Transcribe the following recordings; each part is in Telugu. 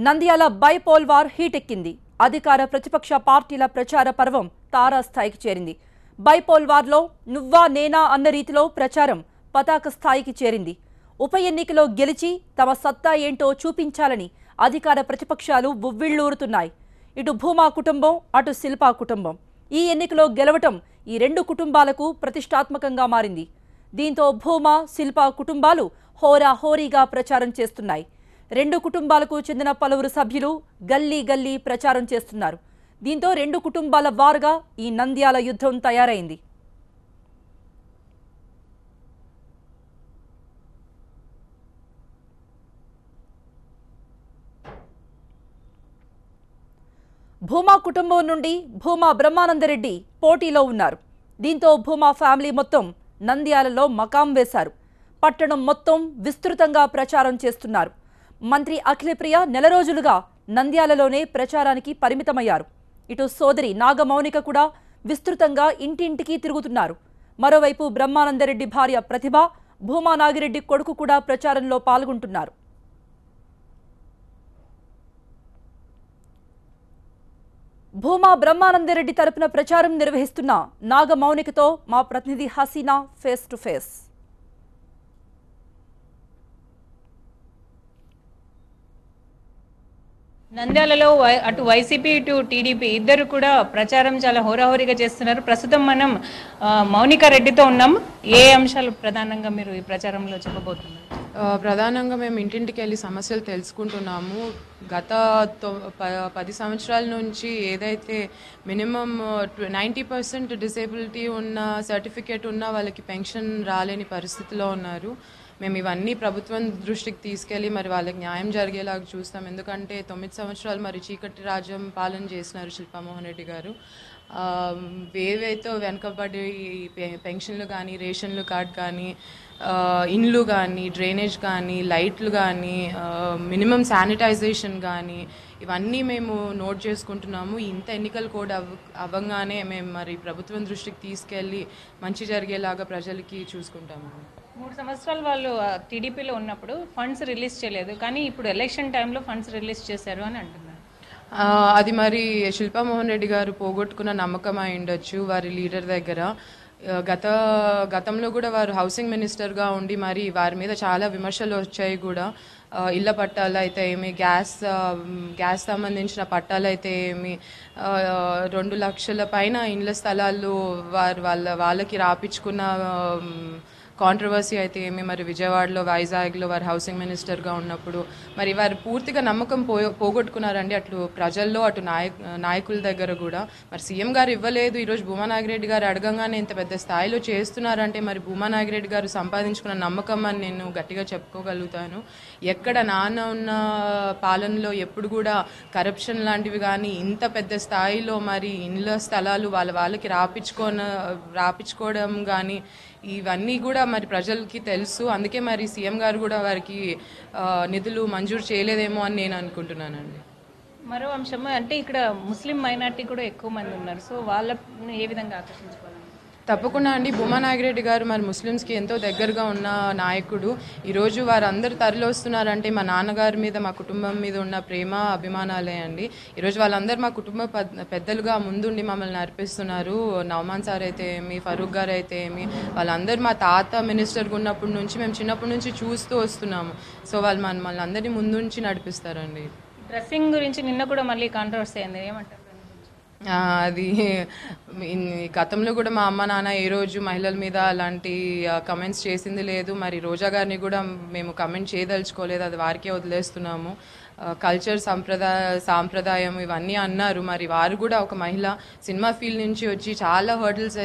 Nandyal bypoll war హీటెక్కింది. అధికార ప్రతిపక్ష పార్టీల ప్రచార పర్వం తారాస్థాయికి చేరింది. బైపోల్ వార్లో నువ్వా నేనా అన్న రీతిలో ప్రచారం పతాక స్థాయికి చేరింది. ఉప ఎన్నికలో గెలిచి తమ సత్తా ఏంటో చూపించాలని అధికార ప్రతిపక్షాలు ఉవ్విళ్లూరుతున్నాయి. ఇటు భూమా కుటుంబం, అటు శిల్పా కుటుంబం. ఈ ఎన్నికలో గెలవటం ఈ రెండు కుటుంబాలకు ప్రతిష్టాత్మకంగా మారింది. దీంతో భూమా, శిల్పా కుటుంబాలు హోరాహోరీగా ప్రచారం చేస్తున్నాయి. రెండు కుటుంబాలకు చెందిన పలువురు సభ్యులు గల్లీ గల్లీ ప్రచారం చేస్తున్నారు. దీంతో రెండు కుటుంబాల వారుగా ఈ నంద్యాల యుద్ధం తయారైంది. భూమా కుటుంబం నుండి భూమా బ్రహ్మానందరెడ్డి పోటీలో ఉన్నారు. దీంతో భూమా ఫ్యామిలీ మొత్తం నంద్యాలలో మకాం వేశారు. పట్టణం మొత్తం విస్తృతంగా ప్రచారం చేస్తున్నారు. మంత్రి అఖిలప్రియ నెల రోజులుగా నంద్యాలలోనే ప్రచారానికి పరిమితమయ్యారు. ఇటు సోదరి నాగమౌనిక కూడా విస్తృతంగా ఇంటింటికి తిరుగుతున్నారు. మరోవైపు బ్రహ్మానందరెడ్డి భార్య ప్రతిభ, భూమా నాగిరెడ్డి కొడుకు కూడా ప్రచారంలో పాల్గొంటున్నారు. భూమా బ్రహ్మానందరెడ్డి తరపున ప్రచారం నిర్వహిస్తున్న నాగమౌనికతో మా ప్రతినిధి హసీనా ఫేస్ టు ఫేస్. నంద్యాలలో అటు వైసీపీ ఇటు టీడీపీ ఇద్దరు కూడా ప్రచారం చాలా హోరాహోరీగా చేస్తున్నారు. ప్రస్తుతం మనం మౌనిక రెడ్డితో ఉన్నాం. ఏ అంశాలు ప్రధానంగా మీరు ఈ ప్రచారంలో చెప్పబోతున్నారు? ప్రధానంగా మేము ఇంటింటికి వెళ్ళి సమస్యలు తెలుసుకుంటున్నాము. గత 10 సంవత్సరాల నుంచి ఏదైతే మినిమం 90% డిసేబిలిటీ ఉన్న సర్టిఫికేట్ ఉన్న వాళ్ళకి పెన్షన్ రాలేని పరిస్థితిలో ఉన్నారు. మేము ఇవన్నీ ప్రభుత్వం దృష్టికి తీసుకెళ్ళి మరి వాళ్ళకి న్యాయం జరిగేలాగా చూస్తాం. ఎందుకంటే 9 సంవత్సరాలు మరి చీకటి రాజ్యం పాలన చేసినారు శిల్పామోహన్ రెడ్డి గారు. ఏవైతే వెనకబడి పెన్షన్లు కానీ, రేషన్లు కార్డ్ కానీ, ఇండ్లు కానీ, డ్రైనేజ్ కానీ, లైట్లు కానీ, మినిమం శానిటైజేషన్ కానీ ఇవన్నీ మేము నోట్ చేసుకుంటున్నాము. ఇంత ఎన్నికల కోడ్ అవ్వగానే మేము మరి ప్రభుత్వం దృష్టికి తీసుకెళ్ళి మంచి జరిగేలాగా ప్రజలకి చూసుకుంటాము. 3 సంవత్సరాలు వాళ్ళు టీడీపీలో ఉన్నప్పుడు ఫండ్స్ రిలీజ్ చేయలేదు, కానీ ఇప్పుడు ఎలక్షన్ టైంలో ఫండ్స్ రిలీజ్ చేశారు అని అంటున్నారు. అది మరి శిల్పామోహన్ రెడ్డి గారు పోగొట్టుకున్న నమ్మకం అయి ఉండొచ్చు వారి లీడర్ దగ్గర. గతంలో కూడా వారు హౌసింగ్ మినిస్టర్గా ఉండి మరి వారి మీద చాలా విమర్శలు వచ్చాయి కూడా. ఇళ్ల పట్టాలు అయితే ఏమి, గ్యాస్ సంబంధించిన పట్టాలు అయితే ఏమి, 2 లక్షల పైన ఇండ్ల స్థలాలు వాళ్ళకి రాపించుకున్న కాంట్రవర్సీ అయితే ఏమి, మరి విజయవాడలో, వైజాగ్లో వారు హౌసింగ్ మినిస్టర్గా ఉన్నప్పుడు మరి వారు పూర్తిగా నమ్మకం పోగొట్టుకున్నారండి. అట్లు ప్రజల్లో, అటు నాయకుల దగ్గర కూడా. మరి సీఎం గారు ఇవ్వలేదు, ఈరోజు భూమా నాగిరెడ్డి గారు అడగంగానే ఇంత పెద్ద స్థాయిలో చేస్తున్నారంటే మరి భూమా నాగిరెడ్డి గారు సంపాదించుకున్న నమ్మకం అని నేను గట్టిగా చెప్పుకోగలుగుతాను. ఎక్కడ నాన్న ఉన్న పాలనలో ఎప్పుడు కూడా కరప్షన్ లాంటివి కానీ, ఇంత పెద్ద స్థాయిలో మరి ఇండ్ల స్థలాలు వాళ్ళకి రాపించుకోవడం కానీ ఇవన్నీ కూడా మరి ప్రజలకి తెలుసు. అందుకే మరి సీఎం గారు కూడా వారికి నిధులు మంజూరు చేయలేదేమో అని నేను అనుకుంటున్నానండి. మరో అంశం అంటే ఇక్కడ ముస్లిం మైనార్టీ కూడా ఎక్కువ మంది ఉన్నారు. సో వాళ్ళని ఏ విధంగా ఆకర్షించుకోవాలి? తప్పకుండా అండి. భూమా నాగిరెడ్డి గారు మరి ముస్లిమ్స్కి ఎంతో దగ్గరగా ఉన్న నాయకుడు. ఈరోజు వారందరూ తరలి వస్తున్నారంటే మా నాన్నగారి మీద, మా కుటుంబం మీద ఉన్న ప్రేమ, అభిమానాలే అండి. ఈరోజు వాళ్ళందరూ మా కుటుంబ పెద్దలుగా ముందుండి మమ్మల్ని నడిపిస్తున్నారు. నౌమాన్ సార్ అయితే ఏమి, ఫరూక్ గారు అయితే ఏమి, వాళ్ళందరూ మా తాత మినిస్టర్గా ఉన్నప్పటి నుంచి మేము చిన్నప్పటి నుంచి చూస్తూ వస్తున్నాము. సో వాళ్ళు మమ్మల్ని అందరినీ ముందుంచి నడిపిస్తారండి. డ్రెస్సింగ్ గురించి నిన్న కూడా మళ్ళీ కాంట్రవర్సీ అయింది, ఏమంటారు? అది గతంలో కూడా మా అమ్మ నాన్న ఏ రోజు మహిళల మీద అలాంటి కమెంట్స్ చేసింది లేదు. మరి రోజా గారిని కూడా మేము కమెంట్ చేయదలుచుకోలేదు, అది వారికే వదిలేస్తున్నాము. కల్చర్, సాంప్రదాయం ఇవన్నీ అన్నారు. మరి వారు కూడా ఒక మహిళ సినిమా ఫీల్డ్ నుంచి వచ్చి చాలా హర్డిల్స్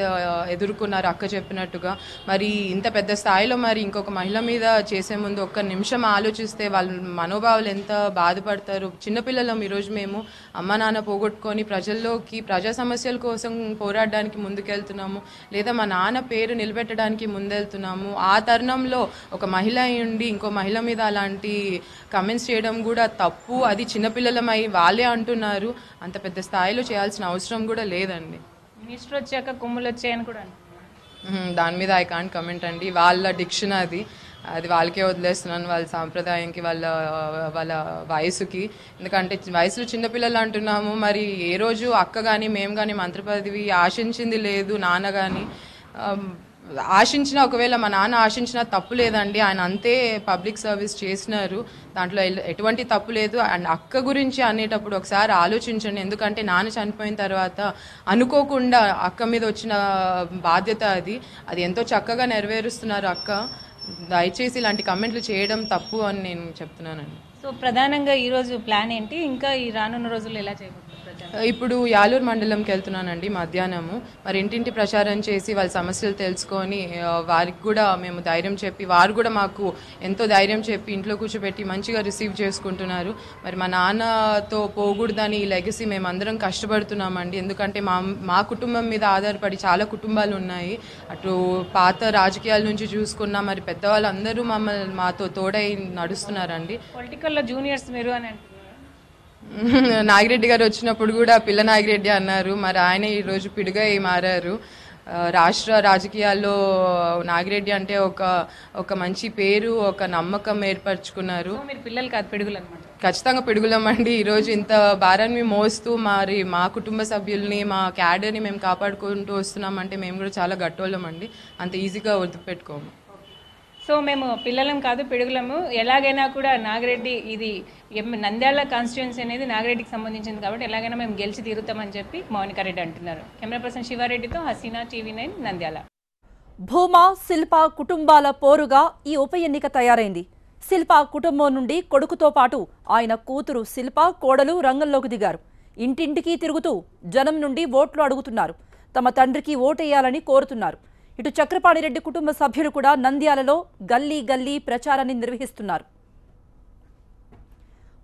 ఎదుర్కొన్నారు అక్క చెప్పినట్టుగా. మరి ఇంత పెద్ద స్థాయిలో మరి ఇంకొక మహిళ మీద చేసే ముందు ఒక్క నిమిషం ఆలోచిస్తే వాళ్ళ మనోభావాలు ఎంత బాధపడతారు. చిన్నపిల్లలం ఈరోజు మేము అమ్మ నాన్న పోగొట్టుకొని ప్రజల్లోకి, ప్రజా సమస్యల కోసం పోరాడడానికి ముందుకెళ్తున్నాము, లేదా మా నాన్న పేరు నిలబెట్టడానికి ముందెళ్తున్నాము. ఆ తరుణంలో ఒక మహిళ ఉండి ఇంకో మహిళ మీద అలాంటి కమెంట్స్ చేయడం కూడా తప్పు. అది చిన్నపిల్లలమై వాళ్ళే అంటున్నారు. అంత పెద్ద స్థాయిలో చేయాల్సిన అవసరం కూడా లేదండి. మినిస్టర్ వచ్చాక కొమ్ములు వచ్చాయని కూడా అంటున్నారు. దాని మీద ఐ కాంట్ కమెంట్ అండి, వాళ్ళ డిక్షన్ అది. అది వాళ్ళకే వదిలేస్తున్నాను, వాళ్ళ సాంప్రదాయానికి, వాళ్ళ వాళ్ళ వయసుకి. ఎందుకంటే వయసులో చిన్నపిల్లలు అంటున్నాము, మరి ఏ రోజు అక్క కానీ మేము కానీ మంత్రి పదవి ఆశించింది లేదు, నాన్న కానీ ఆశించిన, ఒకవేళ మా నాన్న ఆశించిన తప్పు లేదండి. ఆయన అంతే పబ్లిక్ సర్వీస్ చేసినారు, దాంట్లో ఎటువంటి తప్పు లేదు. అండ్ అక్క గురించి అనేటప్పుడు ఒకసారి ఆలోచించండి, ఎందుకంటే నాన్న చనిపోయిన తర్వాత అనుకోకుండా అక్క మీద వచ్చిన బాధ్యత అది ఎంతో చక్కగా నెరవేరుస్తున్నారు అక్క. దయచేసి ఇలాంటి కమెంట్లు చేయడం తప్పు అని నేను చెప్తున్నానండి. సో ప్రధానంగా ఈరోజు ప్లాన్ ఏంటి, ఇంకా ఈ రానున్న రోజుల్లో ఎలా చేయబోతున్నారు? ఇప్పుడు యాలూరు మండలంకి వెళ్తున్నానండి మధ్యాహ్నము. మరి ఇంటింటి ప్రచారం చేసి వాళ్ళ సమస్యలు తెలుసుకొని వారికి కూడా మేము ధైర్యం చెప్పి, వారు కూడా మాకు ఎంతో ధైర్యం చెప్పి ఇంట్లో కూర్చోబెట్టి మంచిగా రిసీవ్ చేసుకుంటున్నారు. మరి మా నాన్నతో పోకూడదని ఈ లెగసీ మేమందరం కష్టపడుతున్నామండి. ఎందుకంటే మా కుటుంబం మీద ఆధారపడి చాలా కుటుంబాలు ఉన్నాయి. అటు పాత రాజకీయాల నుంచి చూసుకున్నా మరి పెద్దవాళ్ళందరూ మాతో తోడై నడుస్తున్నారండి. పొలిటికల్లో జూనియర్స్ మీరు అని అంటున్నారు. నాగిరెడ్డి గారు వచ్చినప్పుడు కూడా పిల్ల నాగిరెడ్డి అన్నారు, మరి ఆయన ఈరోజు పిడుగా మారారు. రాష్ట్ర రాజకీయాల్లో నాగిరెడ్డి అంటే ఒక మంచి పేరు, ఒక నమ్మకం ఏర్పరచుకున్నారు. మీరు పిల్లలు కాదు, పిడుగులు అనమాట. ఖచ్చితంగా పిడుగులమండి. ఈరోజు ఇంత భారాన్ని మోస్తూ మరి మా కుటుంబ సభ్యుల్ని, మా క్యాడర్ని మేము కాపాడుకుంటూ వస్తున్నామంటే మేము కూడా చాలా గట్టోళ్ళమండి, అంత ఈజీగా వదిలిపెట్టుకోము. సో మేము పిల్లలం కాదు, పిడుగులము. ఎలాగైనా కూడా నాగిరెడ్డి, ఇది నంద్యాల కాన్స్టిట్యుయెన్సీ అనేది నాగిరెడ్డికి సంబంధించింది కాబట్టి ఎలాగైనా మేము గెలిచి తీరుతామని చెప్పి మౌనికా రెడ్డి అంటున్నారు. కెమెరా పర్సన్ శివారెడ్డితో హసీనా, TV9 నంద్యాల. భూమా శిల్ప కుటుంబాల పోరుగా ఈ ఉప ఎన్నిక తయారైంది. శిల్ప కుటుంబం నుండి కొడుకుతో పాటు ఆయన కూతురు శిల్ప, కోడలు రంగంలోకి దిగారు. ఇంటింటికి తిరుగుతూ జనం నుండి ఓట్లు అడుగుతున్నారు. తమ తండ్రికి ఓటేయాలని కోరుతున్నారు. ఇటు చక్రపాణిరెడ్డి కుటుంబ సభ్యులు కూడా నంద్యాలలో గల్లీ గల్లీ ప్రచారాన్ని నిర్వహిస్తున్నారు.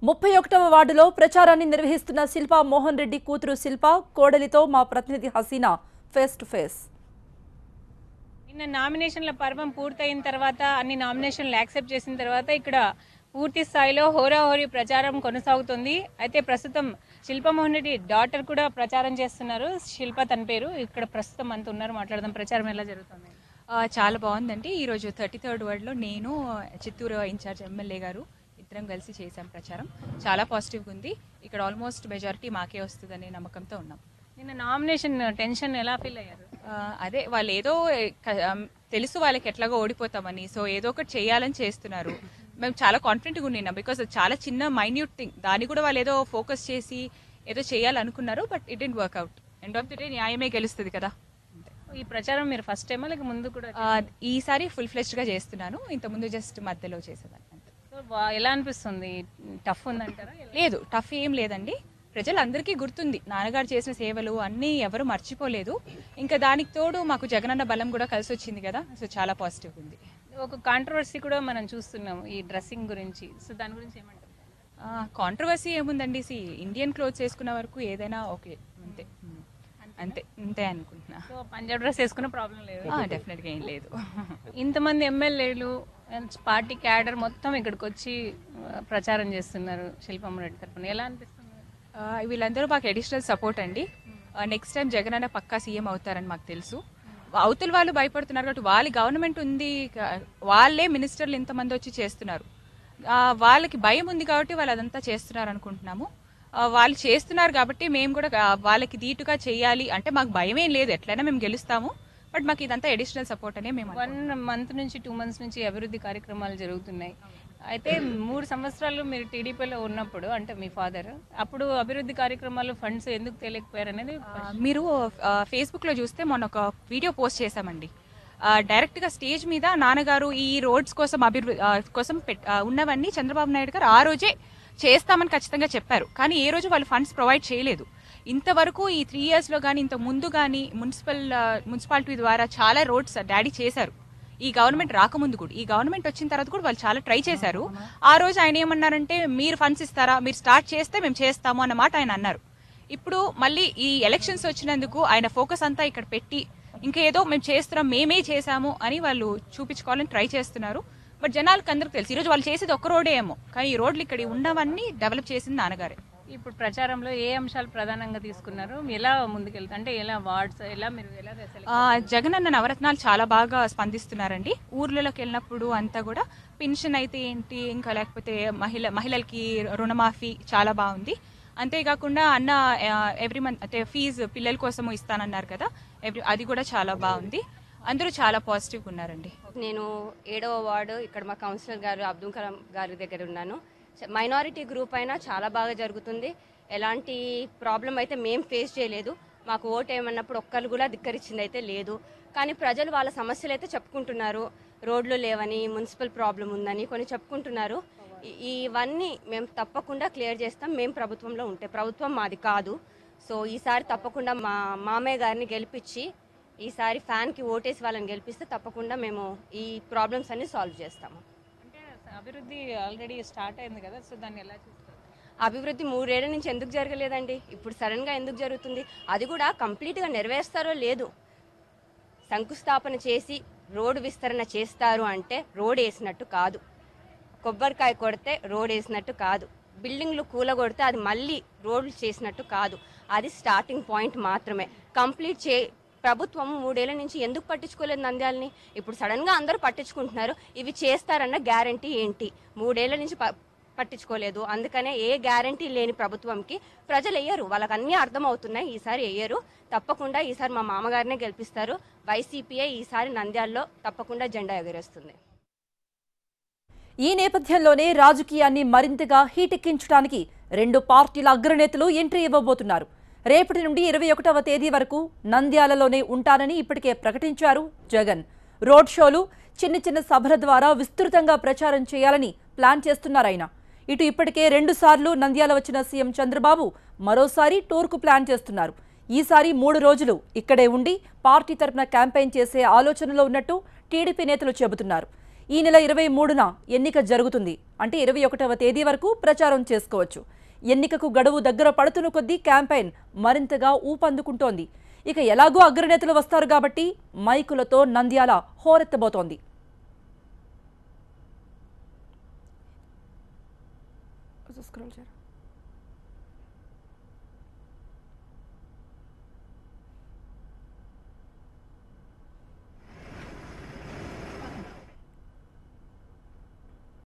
31వ వార్డులో ప్రచారాన్ని నిర్వహిస్తున్న శిల్పా మోహన్ రెడ్డి కూతురు శిల్ప, కోడలితో మా ప్రతినిధి హసీనా ఫేస్ టు ఫేస్. నిన్న నామినేషన్ల పర్వం పూర్తయిన తర్వాత, అన్ని నామినేషన్లు యాక్సెప్ట్ చేసిన తర్వాత ఇక్కడ పూర్తి స్థాయిలో హోరాహోరీ ప్రచారం కొనసాగుతుంది. అయితే ప్రస్తుతం శిల్పమోహన్ రెడ్డి డాటర్ కూడా ప్రచారం చేస్తున్నారు. శిల్ప తన పేరు. ఇక్కడ ప్రస్తుతం అంత ఉన్నారు, మాట్లాడదాం. ప్రచారం ఎలా జరుగుతుంది? చాలా బాగుందండి. ఈరోజు 33rd వార్డులో నేను, చిత్తూరు ఇన్ఛార్జ్ ఎమ్మెల్యే గారు ఇద్దరం కలిసి చేసాం ప్రచారం. చాలా పాజిటివ్గా ఉంది. ఇక్కడ ఆల్మోస్ట్ మెజారిటీ మాకే వస్తుందనే నమ్మకంతో ఉన్నాం. నిన్న నామినేషన్ టెన్షన్ ఎలా ఫీల్ అయ్యారు? అదే వాళ్ళు ఏదో తెలుసు వాళ్ళకి ఎట్లాగో ఓడిపోతామని, సో ఏదో ఒకటి చేయాలని చేస్తున్నారు. మేము చాలా కాన్ఫిడెంట్గా ఉన్నాం, బికాస్ చాలా చిన్న మైన్యూట్ థింగ్, దాన్ని కూడా వాళ్ళు ఏదో ఫోకస్ చేసి ఏదో చేయాలనుకున్నారు. But it didn't work out. End of the day న్యాయమే గెలుస్తుంది కదా. ఈ ప్రచారం మీరు ఫస్ట్ టైమా లేక ముందు కూడా? ఈసారి ఫుల్ ఫ్లెజ్డ్గా చేస్తున్నాను. ఇంతకుముందు జస్ట్ మధ్యలో చేసేదాన్ని. ఎలా అనిపిస్తుంది? టఫ్ ఉందంటారా? లేదు, టఫ్ ఏం లేదండి. ప్రజలందరికీ గుర్తుంది నాన్నగారు చేసిన సేవలు అన్నీ, ఎవరు మర్చిపోలేదు. ఇంకా దానికి తోడు మాకు జగనన్న బలం కూడా కలిసి వచ్చింది కదా, సో చాలా పాజిటివ్ ఉంది. ఒక కాంట్రవర్సీ కూడా మనం చూస్తున్నాం ఈ డ్రెస్సింగ్ గురించి, సో దాని గురించి ఏమంటారు? కాంట్రవర్సీ ఏముందండి, ఇండియన్ క్లోత్స్ వేసుకున్న వరకు ఏదైనా ఓకే, అంతే అంతే అంతే అనుకుంటున్నా. సో పంజాబ్ డ్రెస్ వేసుకున్న ప్రాబ్లం లేదు? డెఫినెట్గా ఏం లేదు. ఇంతమంది ఎమ్మెల్యేలు, పార్టీ క్యాడర్ మొత్తం ఇక్కడికి వచ్చి ప్రచారం చేస్తున్నారు శిల్పమ్మ రెడ్డి తరఫున, ఎలా అనిపిస్తుంది? వీళ్ళందరూ మాకు అడిషనల్ సపోర్ట్ అండి. నెక్స్ట్ టైం జగన్ అన్న పక్కా సీఎం అవుతారని మాకు తెలుసు. అవతల వాళ్ళు భయపడుతున్నారు కాబట్టి, వాళ్ళ గవర్నమెంట్ ఉంది, వాళ్ళే మినిస్టర్లు ఇంతమంది వచ్చి చేస్తున్నారు, వాళ్ళకి భయం ఉంది కాబట్టి వాళ్ళు అదంతా చేస్తున్నారు అనుకుంటున్నాము. వాళ్ళు చేస్తున్నారు కాబట్టి మేము కూడా వాళ్ళకి ధీటుగా చేయాలి అంటే మాకు భయం ఏం లేదు, ఎట్లయినా మేము గెలుస్తాము. బట్ మాకు ఇదంతా అడిషనల్ సపోర్ట్ అనే మేము 1 month నుంచి 2 months నుంచి అభివృద్ధి కార్యక్రమాలు జరుగుతున్నాయి. అయితే 3 సంవత్సరాలు మీరు టీడీపీలో ఉన్నప్పుడు, అంటే మీ ఫాదర్, అప్పుడు అభివృద్ధి కార్యక్రమాలు ఫండ్స్ ఎందుకు తెలియకపోయారు అనేది మీరు ఫేస్బుక్లో చూస్తే మొన్న ఒక వీడియో పోస్ట్ చేశామండి. డైరెక్ట్గా స్టేజ్ మీద నాన్నగారు ఈ రోడ్స్ కోసం కోసం ఉన్నవన్నీ చంద్రబాబు నాయుడు గారు ఆ రోజే చేస్తామని ఖచ్చితంగా చెప్పారు. కానీ ఏ రోజు వాళ్ళు ఫండ్స్ ప్రొవైడ్ చేయలేదు. ఇంతవరకు ఈ 3 yearsలో కానీ ఇంత ముందు కానీ మున్సిపాలిటీ ద్వారా చాలా రోడ్స్ డాడీ చేశారు. ఈ గవర్నమెంట్ రాకముందు కూడా, ఈ గవర్నమెంట్ వచ్చిన తర్వాత కూడా వాళ్ళు చాలా ట్రై చేశారు. ఆ రోజు ఆయన ఏమన్నారంటే, మీరు ఫండ్స్ ఇస్తారా, మీరు స్టార్ట్ చేస్తే మేము చేస్తాము అన్న మాట ఆయన అన్నారు. ఇప్పుడు మళ్ళీ ఈ ఎలక్షన్స్ వచ్చినందుకు ఆయన ఫోకస్ అంతా ఇక్కడ పెట్టి ఇంకా ఏదో మేము చేస్తున్నాం, మేమే చేశాము అని వాళ్ళు చూపించుకోవాలని ట్రై చేస్తున్నారు. బట్ జనాలకు అందరికి తెలుసు ఈరోజు వాళ్ళు చేసేది ఒక్క రోడే ఏమో, కానీ ఈ రోడ్లు ఇక్కడ ఉన్నవన్నీ డెవలప్ చేసింది నాన్నగారే. ఇప్పుడు ప్రచారంలో ఏ అంశాలు ప్రధానంగా తీసుకున్నారు, ఎలా ముందుకెళ్తారు, అంటే ఎలా వార్డ్స్ ఎలా మీరు ఎలా జగన్ అన్న నవరత్నాలు చాలా బాగా స్పందిస్తున్నారండి. ఊర్లలోకి వెళ్ళినప్పుడు అంతా కూడా పెన్షన్ అయితే ఏంటి, ఇంకా లేకపోతే మహిళలకి రుణమాఫీ చాలా బాగుంది. అంతేకాకుండా అన్న ఎవ్రీ మంత్ అంటే ఫీజు పిల్లల కోసం ఇస్తానన్నారు కదా, అది కూడా చాలా బాగుంది. అందరూ చాలా పాజిటివ్గా ఉన్నారండి. నేను 7వ వార్డు ఇక్కడ మా కౌన్సిలర్ గారు అబ్దుల్ కలాం గారి దగ్గర ఉన్నాను. మైనారిటీ గ్రూప్ అయినా చాలా బాగా జరుగుతుంది. ఎలాంటి ప్రాబ్లం అయితే మేము ఫేస్ చేయలేదు. మాకు ఓటు ఏమన్నప్పుడు ఒక్కరు కూడా ధిక్కరించింది అయితే లేదు. కానీ ప్రజలు వాళ్ళ సమస్యలు అయితే చెప్పుకుంటున్నారు. రోడ్లు లేవని, మున్సిపల్ ప్రాబ్లం ఉందని కొన్ని చెప్పుకుంటున్నారు. ఇవన్నీ మేము తప్పకుండా క్లియర్ చేస్తాం. మేము ప్రభుత్వంలో ఉంటే, ప్రభుత్వం మాది కాదు. సో ఈసారి తప్పకుండా మా మామయ్య గారిని గెలిపించి ఈసారి ఫ్యాన్కి ఓటేసి వాళ్ళని గెలిపిస్తే తప్పకుండా మేము ఈ ప్రాబ్లమ్స్ అన్ని సాల్వ్ చేస్తాము. అభివృద్ధి ఆల్రెడీ స్టార్ట్ అయింది కదా, సో దాన్ని ఎలా చూస్తారు? అభివృద్ధి 3 ఏళ్ల నుంచి ఎందుకు జరగలేదండి? ఇప్పుడు సడన్గా ఎందుకు జరుగుతుంది? అది కూడా కంప్లీట్గా నెరవేరుస్తారో లేదు. శంకుస్థాపన చేసి రోడ్డు విస్తరణ చేస్తారు అంటే రోడ్ వేసినట్టు కాదు. కొబ్బరికాయ కొడితే రోడ్ వేసినట్టు కాదు. బిల్డింగ్లు కూలగొడితే అది మళ్ళీ రోడ్లు చేసినట్టు కాదు. అది స్టార్టింగ్ పాయింట్ మాత్రమే. కంప్లీట్ ప్రభుత్వం 3 ఏళ్ల నుంచి ఎందుకు పట్టించుకోలేదు నంద్యాలని? ఇప్పుడు సడన్గా అందరూ పట్టించుకుంటున్నారు. ఇవి చేస్తారన్న గ్యారంటీ ఏంటి? 3 ఏళ్ల నుంచి పట్టించుకోలేదు. అందుకనే ఏ గ్యారంటీ లేని ప్రభుత్వంకి ప్రజలు వేయరు. వాళ్ళకి అన్నీ అర్థమవుతున్నాయి. ఈసారి వేయరు. తప్పకుండా ఈసారి మా మామగారినే గెలిపిస్తారు. వైసీపీఏ ఈసారి నంద్యాలలో తప్పకుండా జెండా ఎగరేస్తుంది. ఈ నేపథ్యంలోనే రాజకీయాన్ని మరింతగా హీటెక్కించడానికి 2 పార్టీల అగ్రనేతలు ఎంట్రీ ఇవ్వబోతున్నారు. రేపటి నుండి 21వ తేదీ వరకు నంద్యాలలోనే ఉంటానని ఇప్పటికే ప్రకటించారు జగన్. రోడ్ షోలు, చిన్న చిన్న సభల ద్వారా విస్తృతంగా ప్రచారం చేయాలని ప్లాన్ చేస్తున్నారాయన. ఇటు ఇప్పటికే 2 సార్లు నంద్యాల వచ్చిన సీఎం చంద్రబాబు మరోసారి టూర్కు ప్లాన్ చేస్తున్నారు. ఈసారి 3 రోజులు ఇక్కడే ఉండి పార్టీ తరపున క్యాంపెయిన్ చేసే ఆలోచనలో ఉన్నట్టు టీడీపీ నేతలు చెబుతున్నారు. ఈ నెల 23న ఎన్నిక జరుగుతుంది. అంటే 21వ తేదీ వరకు ప్రచారం చేసుకోవచ్చు. ఎన్నికకు గడువు దగ్గర పడుతున్న కొద్దీ క్యాంపెయిన్ మరింతగా ఊపందుకుంటోంది. ఇక ఎలాగో అగ్రనేతలు వస్తారు కాబట్టి మైకులతో నంద్యాల హోరెత్తబోతోంది. స్క్రోల్ చేయండి.